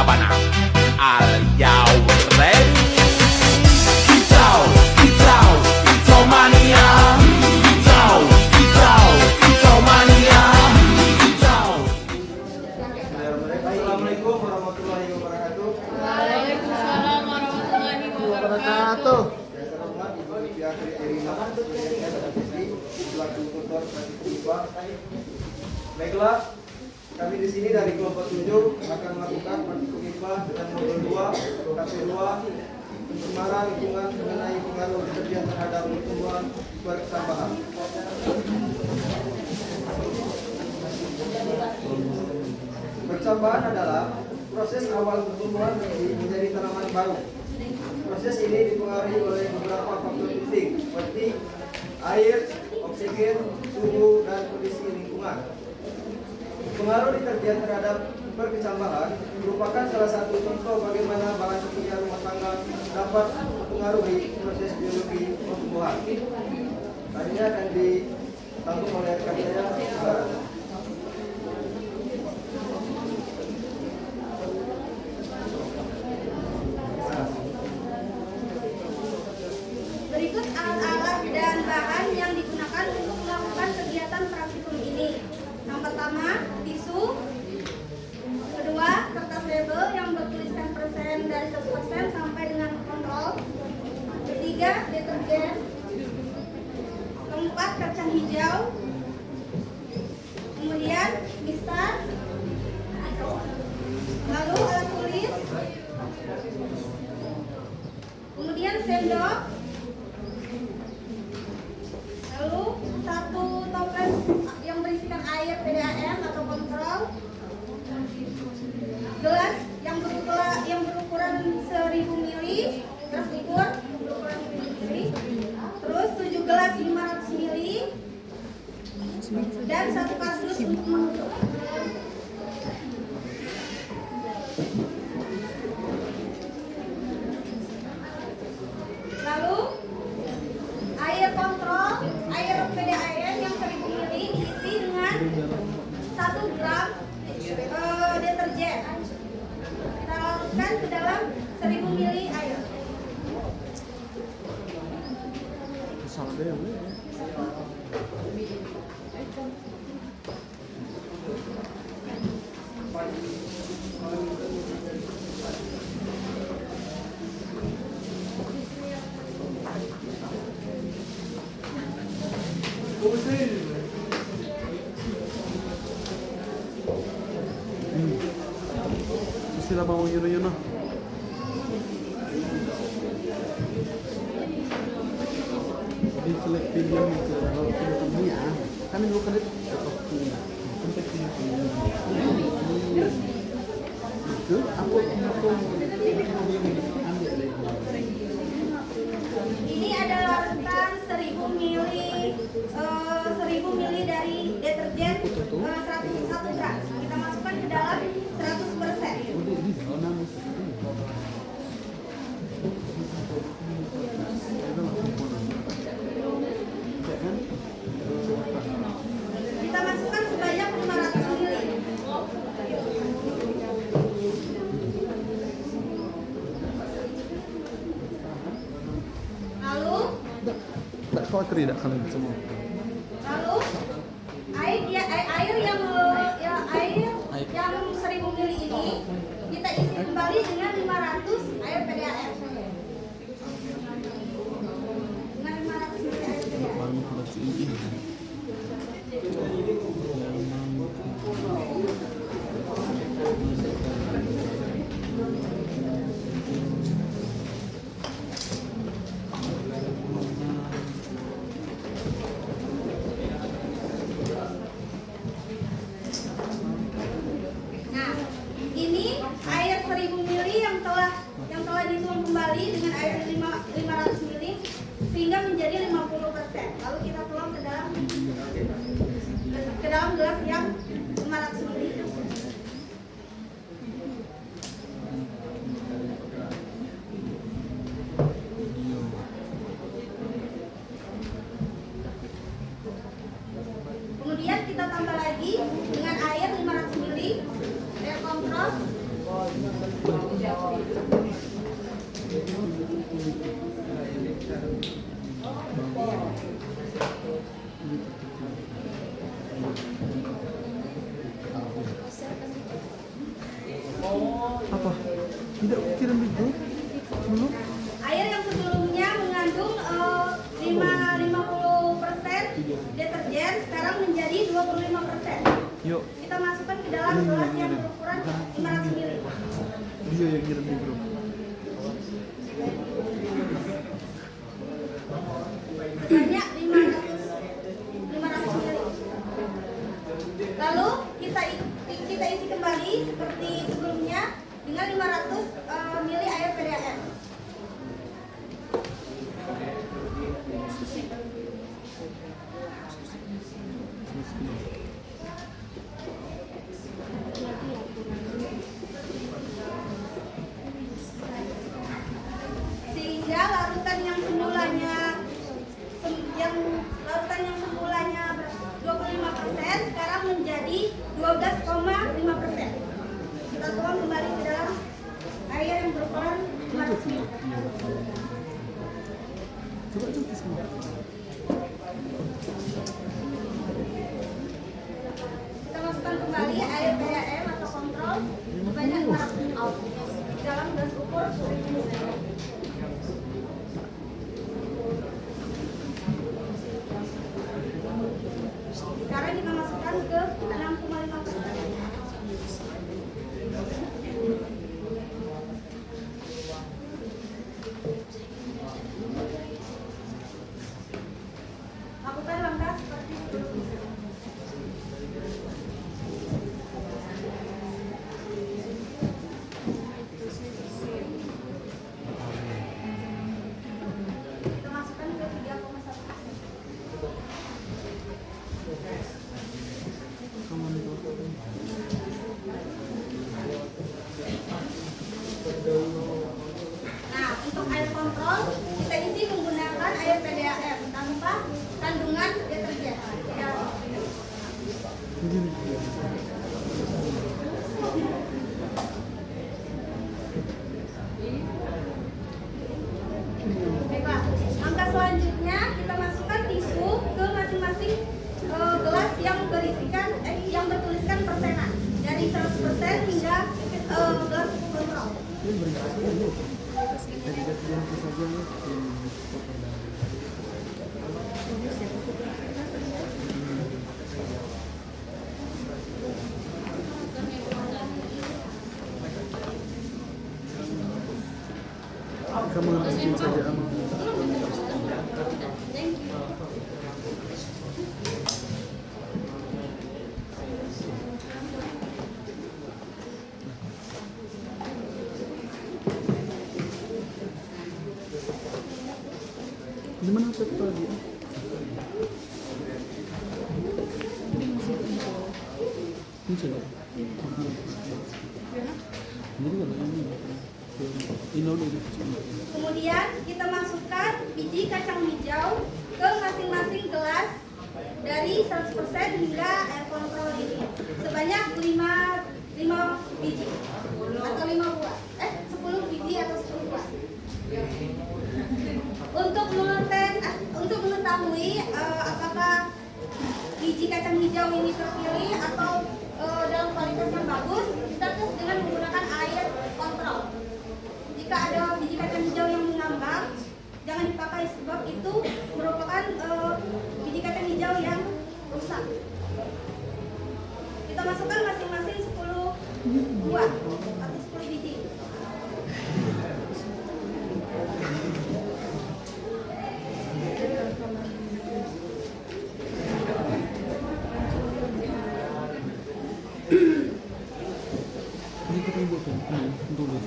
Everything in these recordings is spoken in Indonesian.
sabana. Are you ready? Kicau, kicau, kicau mania. Kicau, kicau, kicau mania. Kicau. Assalamualaikum warahmatullahi wabarakatuh. Waalaikumsalam warahmatullahi wabarakatuh. Baiklah, kami di sini dari kelompok 7 akan melakukan praktikum IPA dengan modul 2, KP2, pencemaran lingkungan mengenai pengaruh deterjen terhadap tumbuhan bertambahan. Percambahan adalah proses awal pertumbuhan menjadi tanaman baru. Proses ini dipengaruhi oleh beberapa faktor penting seperti air, oksigen, suhu, dan kondisi lingkungan. Pengaruh deterjen terhadap perkecambahan merupakan salah satu contoh bagaimana bahan kimia rumah tangga dapat mempengaruhi proses biologi pertumbuhan. Tadinya akan ditanggung oleh rekan saya. Berikut alat-alat dan bahan yang digunakan untuk melakukan kegiatan praktikum ini. Yang pertama, tisu. Kedua, kertas label yang bertuliskan persen dari 1% sampai dengan kontrol. Ketiga, deterjen. Keempat, kacang hijau. Kemudian, mistar. Lalu alat tulis. Kemudian sendok. Lalu satu toples yang berisikan air PDAM atau kontrol, gelas yang berukuran 1000 ml, gelas likur berukuran 1000 ml, terus 7 gelas 500 ml, dan satu kardus untuk mengukur. Lalu air kontrol, air PDAM yang 1000 ml diisi dengan 1 gram deterjen. Kita larutkan ke dalam 1000 ml air. Sila mau yun na. Di select video ke dunia. Kami dulu kan itu aku Ini adalah larutan 1000 ml dari deterjen 101 gram. Kita masukkan ke dalam 100%. Kita masukkan sebanyak 500 ml. Lalu tak khawatir tidak kalian semua. Lalu air yang 1000 ml ini kita isi kembali dengan 500 air PDAM. Dengan 500 ml air PDAM. Nah, ini air 1000 ml yang telah dituang kembali dengan air 500 ml sehingga menjadi 50%. Lalu kita tuang ke dalam gelas yang 500 ml. Kemudian kita tambah lagi dengan air 500 ml, air kontrol. Apa? Tidak pikiran itu? Belum? Air yang sebelumnya mengandung 50% deterjen sekarang menjadi 25%. Yuk. Kita masukkan ke dalam gelas yang berukuran 500 ml. Dia yang ngirim di grup. Sebanyak 500 ml. Lalu kita isi kembali seperti sebelumnya dengan 500 ml air PDAM. Sehingga larutan yang semulanya 25% sekarang menjadi 12,5%. Kita tuang kembali ke dalam air yang berukuran 500 ml. Coba coba semua. Kita masukkan kembali air PDAM atau kontrol sebanyak 500 ml di dalam gelas ukur 1000 ml. Sekarang kita masukkan ke 6,5%. Lakukan langkah seperti sebelumnya. Kita masukkan ke 3,1%. Kamu itu. Nah, untuk air kontrol kita isi menggunakan air PDAM tanpa kandungan deterjen. Begini. Baiklah, langkah selanjutnya kita masukkan tisu ke masing-masing gelas yang bertuliskan persenan dari 100% hingga gelas kontrol. Ini beringas dulu. Kita tidak saja ya. Kamu lanjutkan saja aman. Di mana HP tadi? Ini coba. Jadi kalau ini udah Kemudian kita masukkan biji kacang hijau ke masing-masing gelas dari 100% hingga air kontrol ini sebanyak 5 biji atau 5 buah 10 biji atau 10 buah. Untuk mengetahui apakah biji kacang hijau ini terpilih atau dalam kualitas yang bagus, kita tes dengan menggunakan air kontrol. Jika ada biji kacang hijau yang mengambang, jangan dipakai sebab itu merupakan biji kacang hijau yang rusak. Kita masukkan masing-masing 10 buah atau 10 biji. Ini kita buat tulis.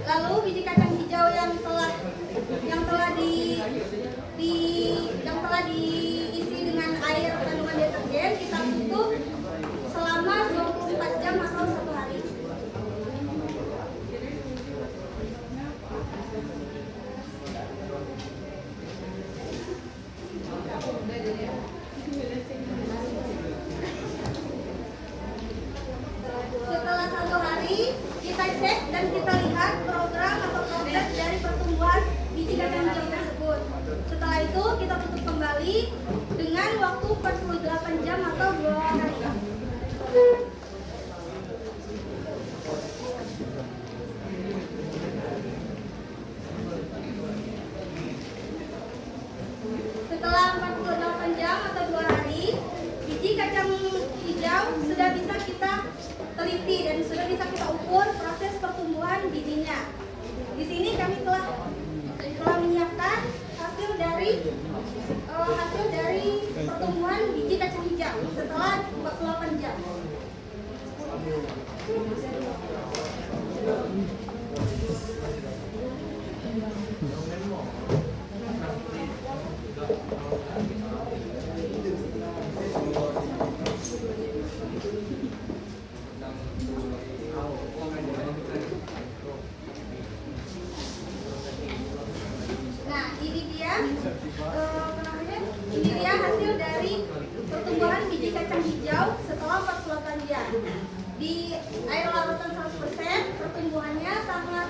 Lalu biji kacang hijau yang telah diisi dengan air kandungan deterjen kita tutup selama 24 jam atau 1 hari. Setelah 1 hari kita cek dan kita lihat program atau proses dari pertumbuhan biji kacang hijau tersebut. Setelah itu kita tutup kembali dengan waktu 48 jam atau 2 hari. Setelah 48 jam atau 2 hari, biji kacang hijau sudah bisa kita teliti dan sudah bisa kita ukur proses pertumbuhan bijinya. Di sini kami telah menyiapkan hasil dari pertumbuhan biji kacang hijau setelah 48 jam. Nah, ini dia hasil dari pertumbuhan biji kacang hijau setelah 48 jam. Di air larutan 100% pertumbuhannya sangat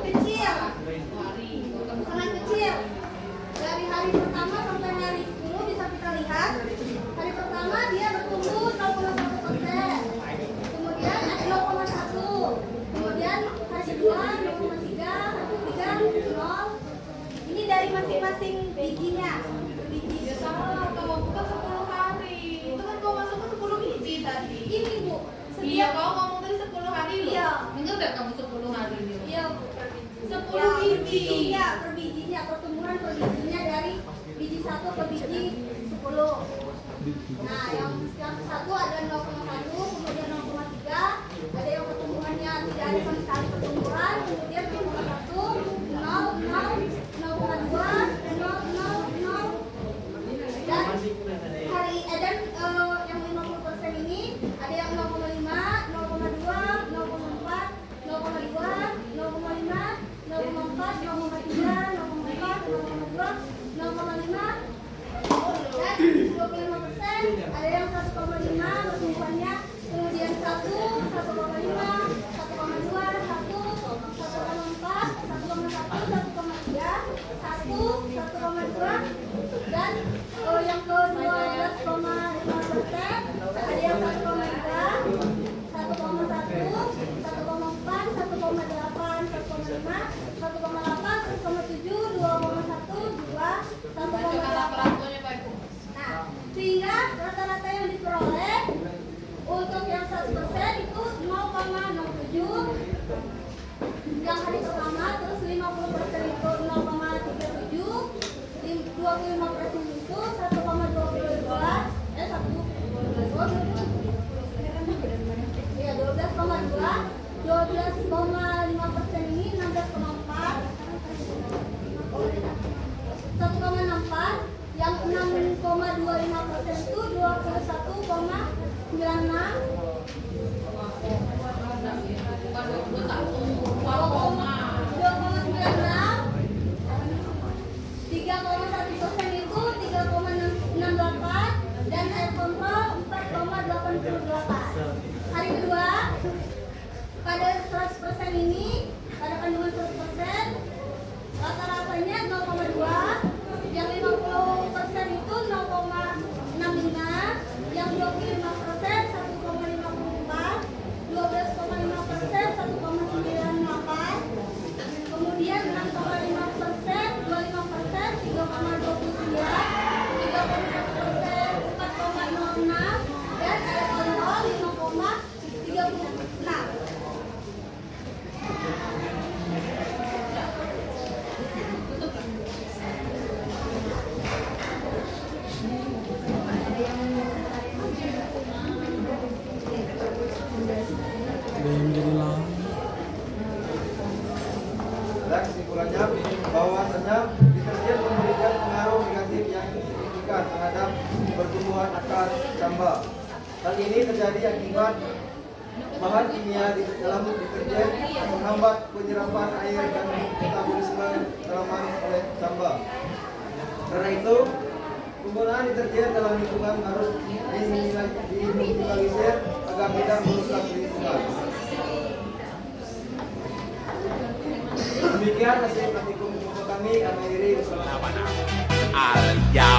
kecil. Sangat kecil. Dari hari pertama sampai hari 10 bisa kita lihat. Hari pertama dia bertumbuh 0,1%. Kemudian 0,1. Kemudian hari kedua 0,3, hari ketiga 0. Ini dari masing-masing bijinya. Biji. Salah kau bukan 10 hari. Itu kan kau masukkan 10 biji tadi. Ini Bu. Iya, kau ngomong tadi 10 hari loh. Iya. Dengar enggak kamu 10 hari ini? Iya, Bu. 10 biji. Iya, per bijinya, pertumbuhan per bijinya dari biji 1 ke biji 10. Nah, yang satu ada 0,1, kemudian 0,3, ada yang pertumbuhannya tidak ada sama sekali pertumbuhan, kemudian 0,1, 0, 0, 0,2, 0, 0, 0, dan yang 50% ini ada yang 0,5, 0,2, 0,4, 0,2, 0,5, 0,4, 0,3, 0,4, 0,2, 0,5, dan 25% ada yang 100%. deterjen memberikan pengaruh negatif yang signifikan terhadap pertumbuhan akar camba. Hal ini terjadi akibat bahan kimia di dalam deterjen menghambat penyerapan air dan metabolisme tanaman oleh camba. Karena itu, penggunaan deterjen dalam lingkungan harus diminimalisir agar tidak merusak lingkungan. Demikian hasil praktikum kami iri. Al Jaw